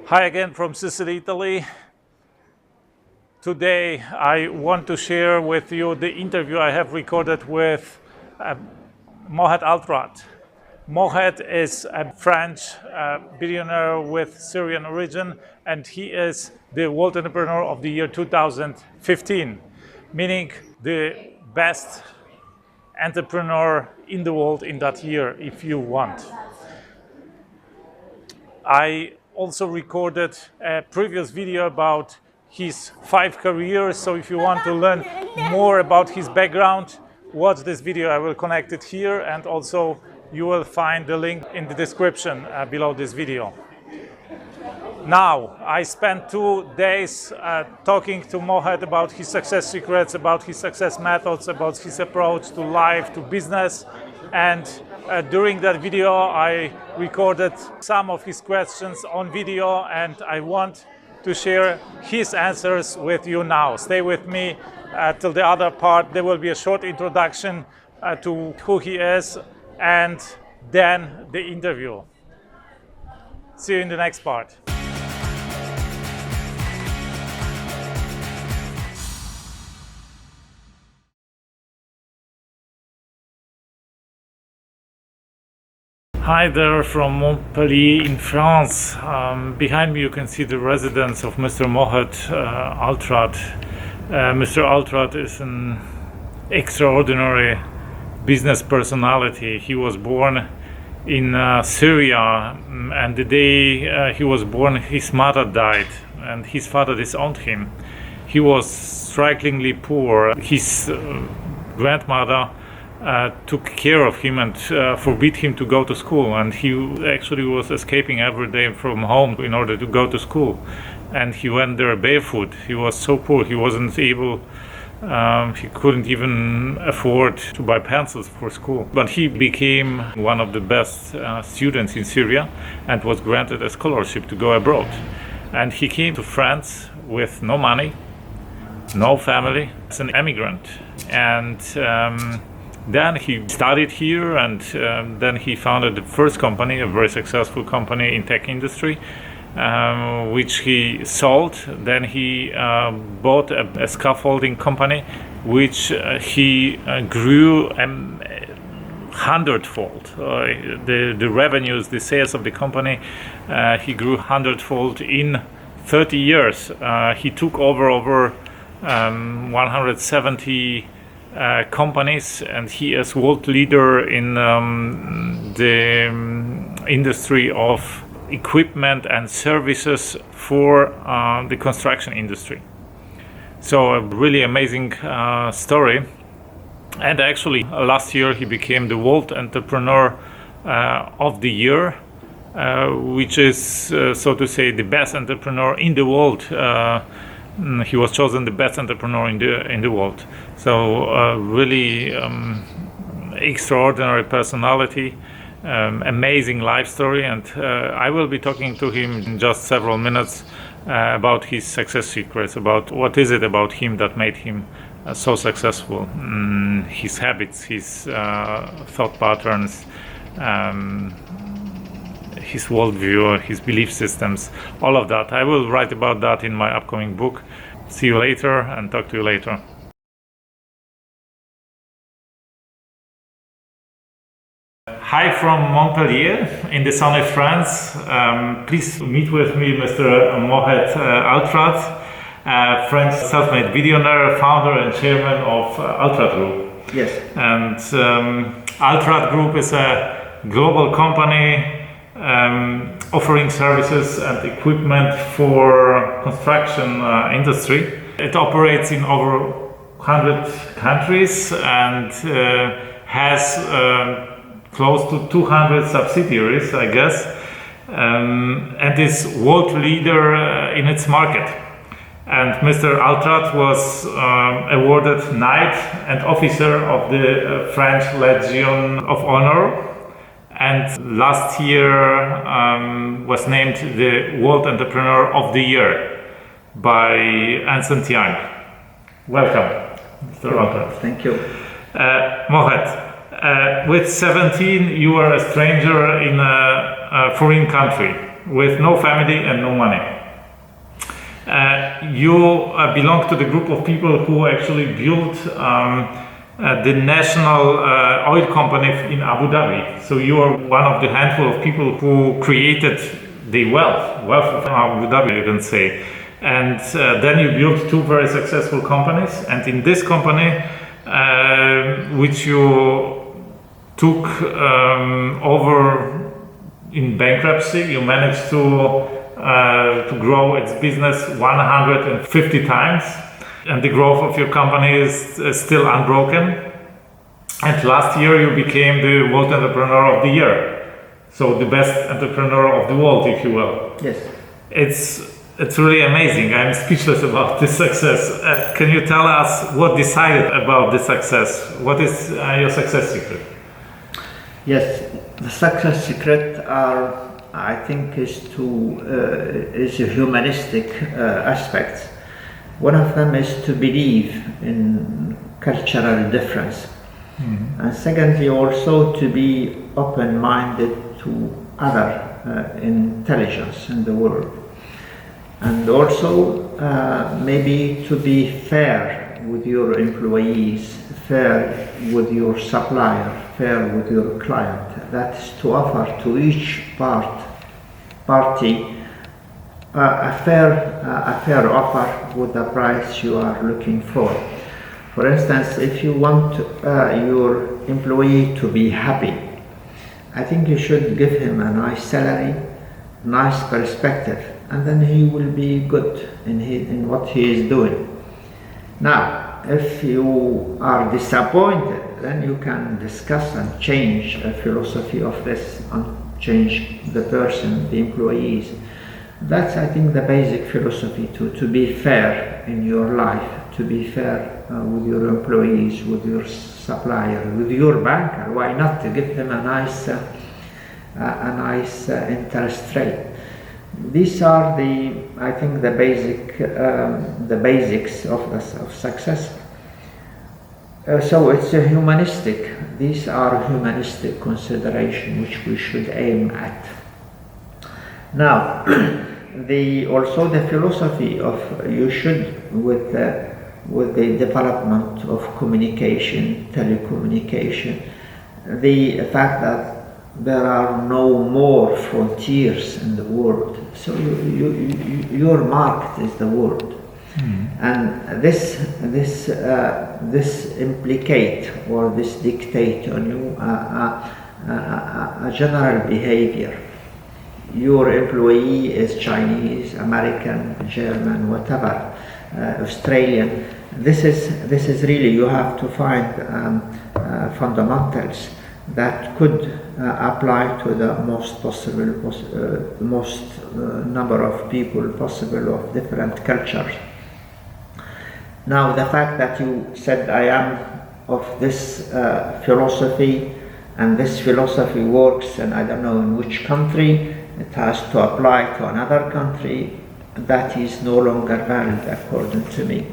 Hi again from Sicily, Italy. Today I want to share with you the interview I have recorded with Mohed Altrad. Mohed is a French billionaire with Syrian origin, and he is the World Entrepreneur of the Year 2015, meaning the best entrepreneur in the world in that year, if you want. I also recorded a previous video about his 5 careers, so if you want to learn more about his background, watch this video. I will connect it here, and also you will find the link in the description below this video. Now, I spent 2 days talking to Mohed about his success secrets, about his success methods, about his approach to life, to business, and during that video I recorded some of his questions on video, and I want to share his answers with you now. Stay with me till the other part. There will be a short introduction to who he is, and then the interview. See you in the next part. Hi there from Montpellier in France. Behind me you can see the residence of Mr. Mohed Altrad. Mr. Altrad is an extraordinary business personality. He was born in Syria, and the day he was born his mother died and his father disowned him. He was strikingly poor. His grandmother took care of him and forbid him to go to school, and he actually was escaping every day from home in order to go to school, and he went there barefoot. He was so poor, he wasn't able, he couldn't even afford to buy pencils for school, but he became one of the best students in Syria and was granted a scholarship to go abroad. And he came to France with no money, no family, as an immigrant, and then he studied here, and then he founded the first company, a very successful company in tech industry, which he sold. Then he bought a scaffolding company, which he grew 100-fold. The revenues, the sales of the company, he grew 100-fold in 30 years. He took over 170 companies, and he is world leader in the industry of equipment and services for the construction industry. So a really amazing story. And actually last year he became the World Entrepreneur of the Year, which is so to say the best entrepreneur in the world. He was chosen the best entrepreneur in the world. So really extraordinary personality, amazing life story, and I will be talking to him in just several minutes about his success secrets, about what is it about him that made him so successful, his habits, his thought patterns, his worldview, his belief systems, all of that. I will write about that in my upcoming book. See you later, and talk to you later. Hi from Montpellier in the sunny France. Please meet with me Mr. Mohed Altrad, French self-made billionaire, founder and chairman of Altrad Group. Yes. And Altrad Group is a global company offering services and equipment for construction industry. It operates in over 100 countries and has close to 200 subsidiaries, I guess, and is world leader in its market. And Mr. Altrad was awarded Knight and Officer of the French Legion of Honor, and last year was named the World Entrepreneur of the Year by Ernst & Young. Welcome, Mr. Altrad. Thank you. Mohed, with 17 you were a stranger in a foreign country. with no family and no money. You belong to the group of people who actually built the national oil company in Abu Dhabi. So you are one of the handful of people who created the wealth of Abu Dhabi, you can say. And then you built two very successful companies. And in this company, which you took over in bankruptcy, you managed to grow its business 150 times, and the growth of your company is still unbroken. And last year you became the World Entrepreneur of the Year, so the best entrepreneur of the world, if you will. Yes. It's really amazing. I'm speechless about this success. Can you tell us what decided about this success? What is your success secret? Yes, the success secret I think is a humanistic aspect. One of them is to believe in cultural difference, and secondly also to be open-minded to other intelligence in the world, and also maybe to be fair with your employees, fair with your supplier, fair with your client. That is to offer to each party a fair offer with the price you are looking for. For instance, if you want your employee to be happy, I think you should give him a nice salary, nice perspective, and then he will be good in what he is doing. Now, if you are disappointed, then you can discuss and change a philosophy of this and change the person, the employees. That's, I think, the basic philosophy, to be fair in your life, to be fair with your employees, with your supplier, with your banker. Why not to give him a nice interest rate? These are I think, the basics of success. So it's a humanistic. These are humanistic considerations which we should aim at. Now, also the philosophy of you should with the development of communication, telecommunication, the fact that there are no more frontiers in the world. So your market is the world. And this implicate or this dictate on you a general behavior. Your employee is Chinese, American, German, whatever, Australian. This is really, you have to find fundamentals that could apply to the most possible, number of people possible of different cultures. Now, the fact that you said I am of this philosophy, and this philosophy works, and I don't know in which country, it has to apply to another country, that is no longer valid according to me.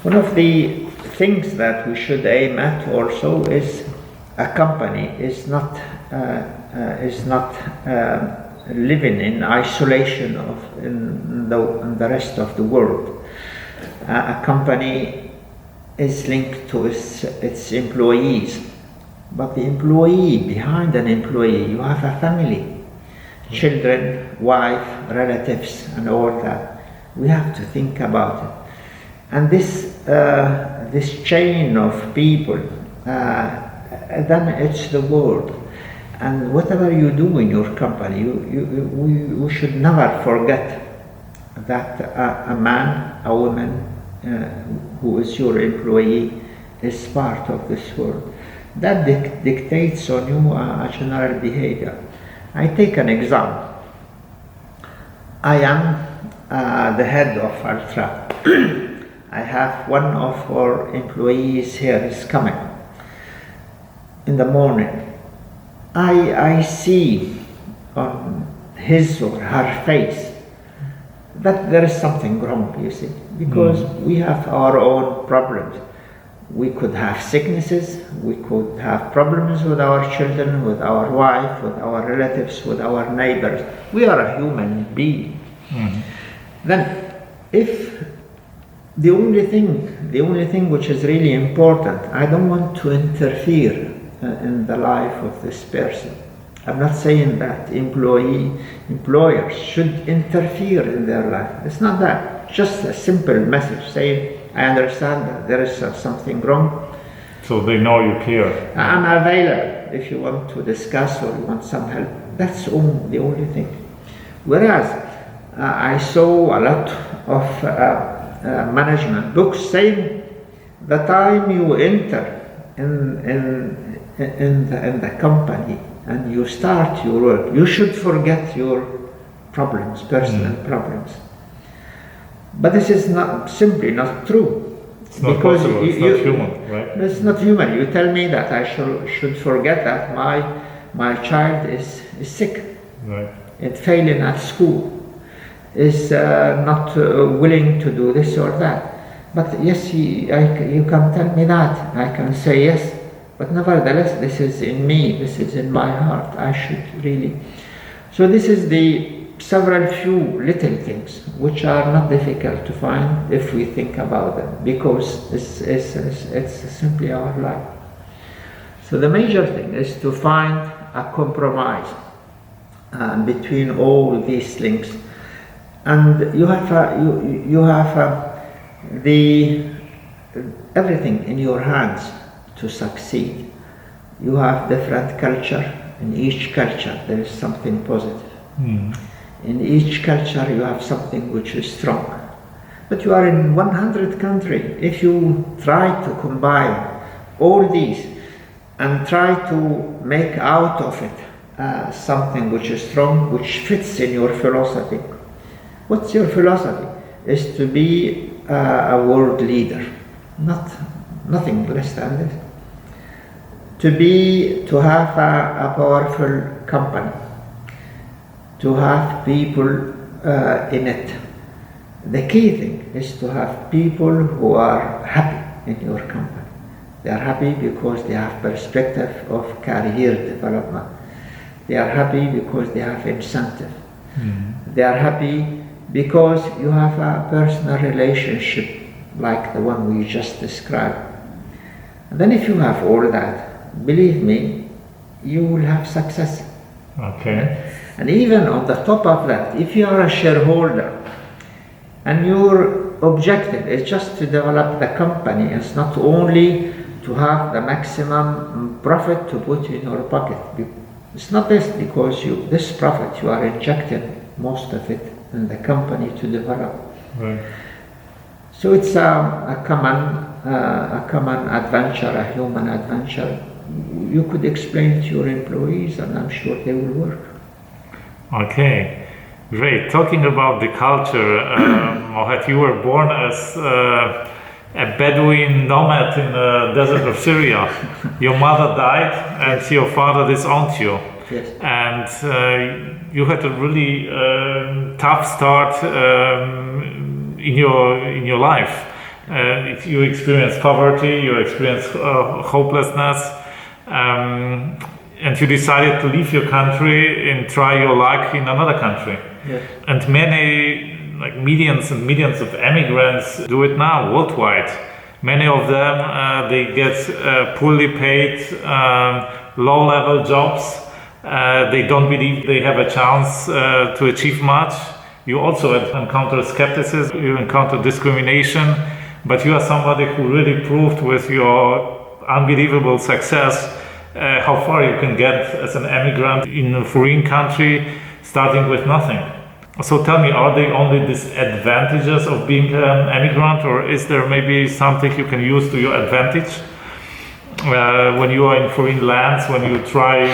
One of the things that we should aim at also is a company is not living in isolation in the rest of the world. A company is linked to its employees, but the employee, behind an employee, you have a family, children, wife, relatives, and all that. We have to think about it. And this chain of people, then it's the world. And whatever you do in your company, we should never forget that a man, a woman, who is your employee, is part of this world. That dictates on you a general behavior. I take an example. I am the head of Altrad. I have one of our employees here is coming in the morning. I see on his or her face that there is something wrong, you see, because we have our own problems. We could have sicknesses, we could have problems with our children, with our wife, with our relatives, with our neighbors. We are a human being. Then, if the only thing which is really important, I don't want to interfere in the life of this person. I'm not saying that employers should interfere in their life. It's not that. Just a simple message saying, I understand that there is something wrong. So they know you care. I'm available if you want to discuss or you want some help. That's the only thing. Whereas I saw a lot of management books saying the time you enter in the company and you start your work, you should forget your problems, personal problems. But this is simply not true. It's not possible. It's not human, right? It's not human. You tell me that I should forget that my child is sick, right, and failing at school, is not willing to do this or that. But yes, you can tell me that. I can say yes. But nevertheless, this is in me. This is in my heart. I should really. So this is the few little things which are not difficult to find if we think about them, because it's simply our life. So the major thing is to find a compromise between all these things, and you have everything in your hands to succeed. You have different culture. In each culture there is something positive. In each culture you have something which is strong. But you are in 100 countries. If you try to combine all these and try to make out of it something which is strong, which fits in your philosophy. What's your philosophy? Is to be a world leader. Nothing less than this. To have a powerful company. To have people in it. The key thing is to have people who are happy in your company. They are happy because they have perspective of career development. They are happy because they have incentive. They are happy because you have a personal relationship like the one we just described. And then if you have all that, believe me, you will have success. Okay. And even on the top of that, if you are a shareholder and your objective is just to develop the company, it's not only to have the maximum profit to put in your pocket. It's not this, because this profit you are injecting most of it in the company to develop. Right. So it's a common adventure, a human adventure. You could explain to your employees, and I'm sure they will work. Okay, great. Talking about the culture, Mohed, you were born as a Bedouin nomad in the desert of Syria. Your mother died, and your father disowned you. Yes. And you had a really tough start in your life. You experienced poverty, you experienced hopelessness. And you decided to leave your country and try your luck in another country. Yes. And many, like millions and millions of immigrants do it now worldwide. Many of them, they get poorly paid, low-level jobs. They don't believe they have a chance to achieve much. You also encounter skepticism, you encounter discrimination, but you are somebody who really proved with your unbelievable success how far you can get as an immigrant in a foreign country, starting with nothing. So tell me, are there only disadvantages of being an immigrant, or is there maybe something you can use to your advantage when you are in foreign lands, when you try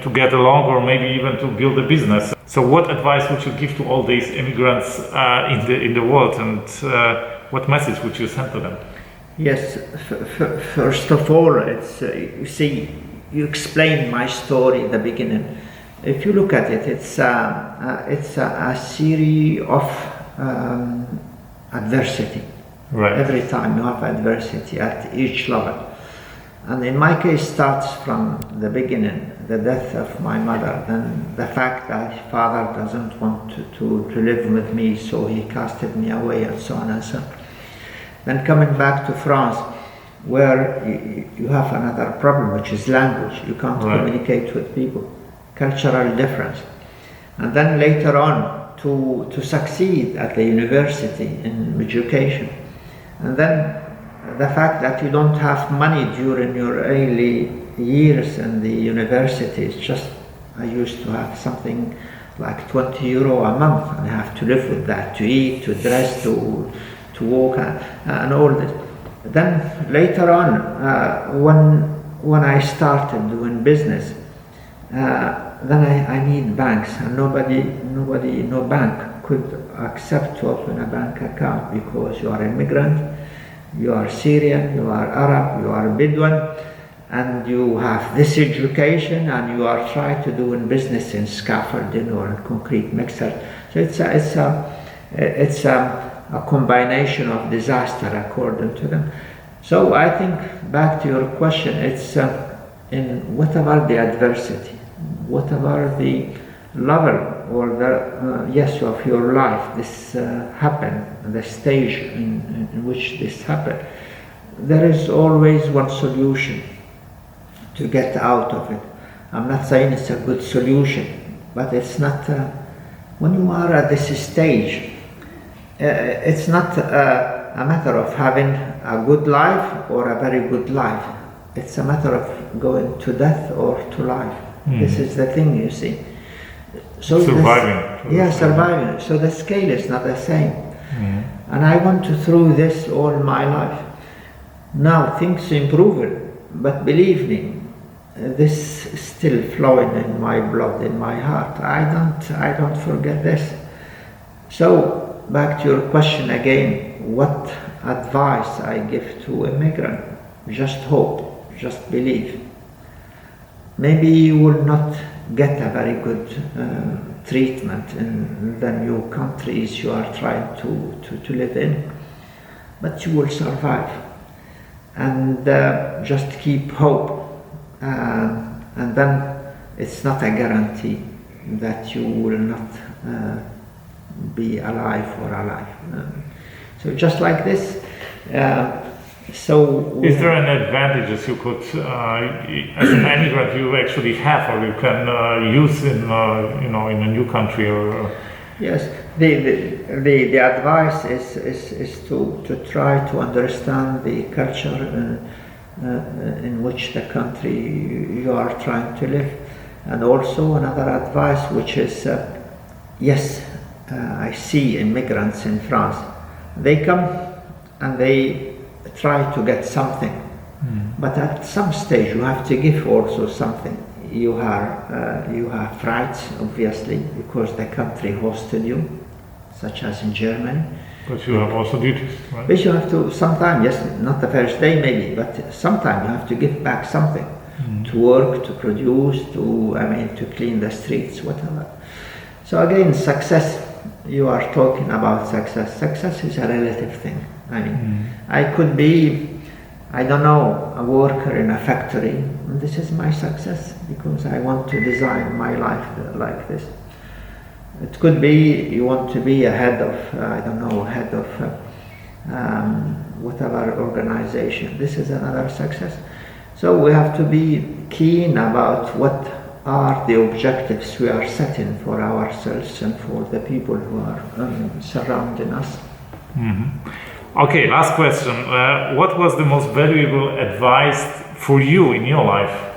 to get along, or maybe even to build a business? So what advice would you give to all these immigrants in the world, and what message would you send to them? Yes, first of all, it's you see, you explained my story at the beginning. If you look at it, it's a series of adversity. Right. Every time you have adversity at each level. And in my case, starts from the beginning, the death of my mother, then the fact that father doesn't want to live with me, so he casted me away, and so on and so on. Then coming back to France, where you have another problem, which is language. You can't communicate with people, cultural difference. And then later on, to succeed at the university in education. And then the fact that you don't have money during your early years in the university is just, I used to have something like 20 euro a month, and I have to live with that, to eat, to dress, to walk, and all this. Then later on, when I started doing business, then I need banks, and no bank could accept to open a bank account because you are immigrant, you are Syrian, you are Arab, you are Bedouin, and you have this education, and you are trying to do business in scaffolding or in concrete mixer. So it's a combination of disaster according to them. So I think, back to your question, it's in whatever the adversity, whatever the level or the yes of your life this happened, the stage in which this happened, there is always one solution to get out of it. I'm not saying it's a good solution, but it's not, when you are at this stage, it's not a matter of having a good life or a very good life. It's a matter of going to death or to life. This is the thing, you see. So surviving. Surviving. So the scale is not the same. And I went through this all my life. Now things improving, but believe me, this is still flowing in my blood, in my heart. I don't forget this. So back to your question again, what advice I give to immigrant? Just hope, just believe. Maybe you will not get a very good treatment in the new countries you are trying to live in, but you will survive. And just keep hope, and then it's not a guarantee that you will not be alive or alive. So just like this. So is there an advantage you could, as an immigrant, you actually have, or you can use in in a new country? Or yes, the advice is to try to understand the culture in which the country you are trying to live, and also another advice, which is yes, I see immigrants in France. They come and they try to get something, but at some stage you have to give also something. You have rights, obviously, because the country hosted you, such as in Germany. But you have also duties, right? But you have to sometimes, yes, not the first day maybe, but sometimes you have to give back something, to work, to produce, to clean the streets, whatever. So again, success. You are talking about success. Success is a relative thing. I mean, I could be, I don't know, a worker in a factory, and this is my success because I want to design my life like this. It could be you want to be a head of, whatever organization. This is another success. So we have to be keen about what are the objectives we are setting for ourselves and for the people who are surrounding us. Okay, last question. What was the most valuable advice for you in your life?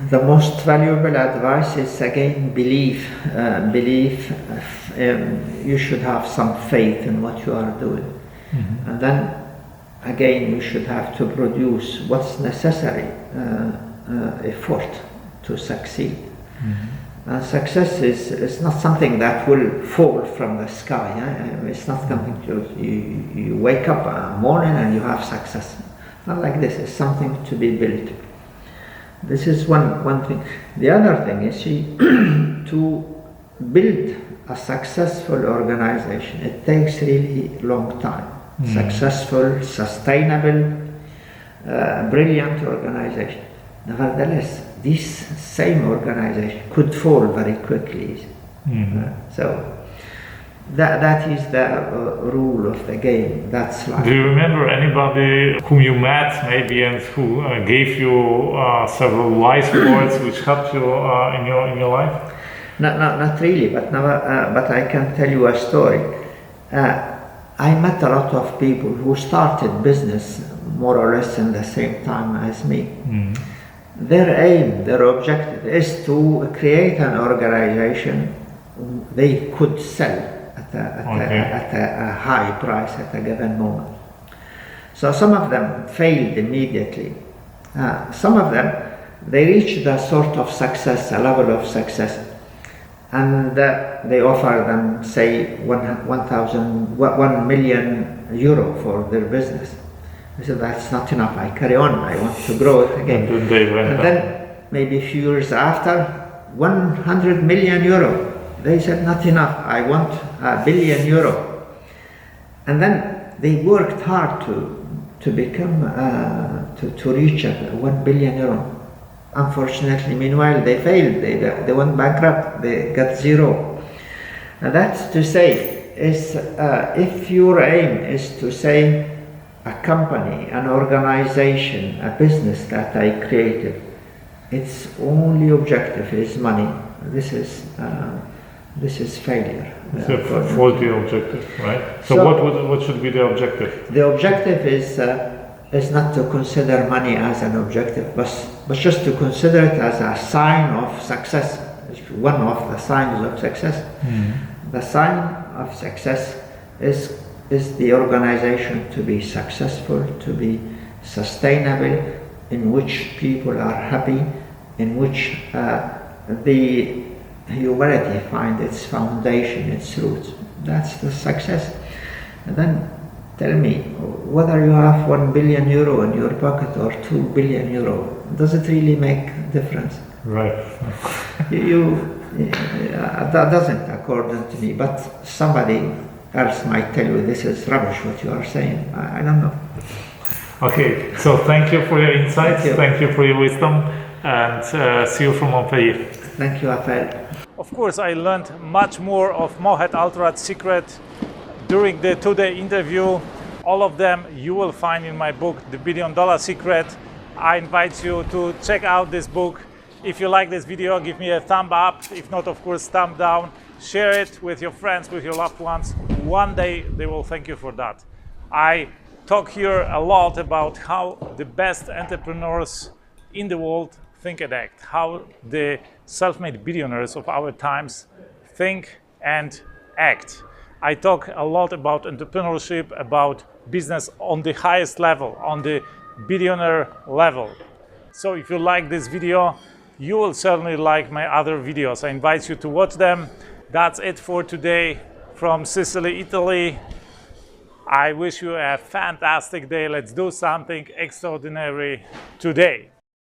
The most valuable advice is again belief. You should have some faith in what you are doing, and then again you should have to produce what's necessary effort to succeed. And success is not something that will fall from the sky. It's not something you wake up a morning and you have success. Not like this. It's something to be built. This is one thing. The other thing is to build a successful organization. It takes really long time. successful, sustainable, brilliant organization. Nevertheless, this same organization could fall very quickly. So that is the rule of the game. That's life. Do you remember anybody whom you met maybe and who gave you several wise words which helped you in your life? Not really, but I can tell you a story. I met a lot of people who started business more or less in the same time as me. Their aim, their objective is to create an organization they could sell at a high price at a given moment. So some of them failed immediately. Some of them, they reached a sort of success, a level of success, and they offer them, say, 1 million euro for their business. I said, that's not enough, I carry on, I want to grow it again. And then maybe a few years after, 100 million euro. They said, not enough, I want €1 billion. And then they worked hard to become, to reach 1 billion euro. Unfortunately, meanwhile, they failed, they went bankrupt, they got zero. And that's to say, is if your aim is to say, a company, an organization, a business that I created, its only objective is money. This is failure. It's a faulty objective, right? So what should be the objective? The objective is not to consider money as an objective, but just to consider it as a sign of success. It's one of the signs of success. The sign of success is the organization to be successful, to be sustainable, in which people are happy, in which the humanity finds its foundation, its roots. That's the success. And then tell me, whether you have 1 billion euro in your pocket or 2 billion euro, does it really make a difference? Right. That doesn't, according to me, but somebody else might tell you this is rubbish what you are saying. I don't know. Okay, so thank you for your insights, thank you for your wisdom, and see you from Montpellier. Thank you, Rafael. Of course, I learned much more of Mohed Altrad's secret during the 2-day interview. All of them you will find in my book, The $1 Billion Secret. I invite you to check out this book. If you like this video, give me a thumb up. If not, of course, thumb down. Share it with your friends, with your loved ones. One day they will thank you for that. I talk here a lot about how the best entrepreneurs in the world think and act, how the self-made billionaires of our times think and act. I talk a lot about entrepreneurship, about business on the highest level, on the billionaire level. So if you like this video, you will certainly like my other videos. I invite you to watch them. That's it for today from Sicily, Italy. I wish you a fantastic day. Let's do something extraordinary today.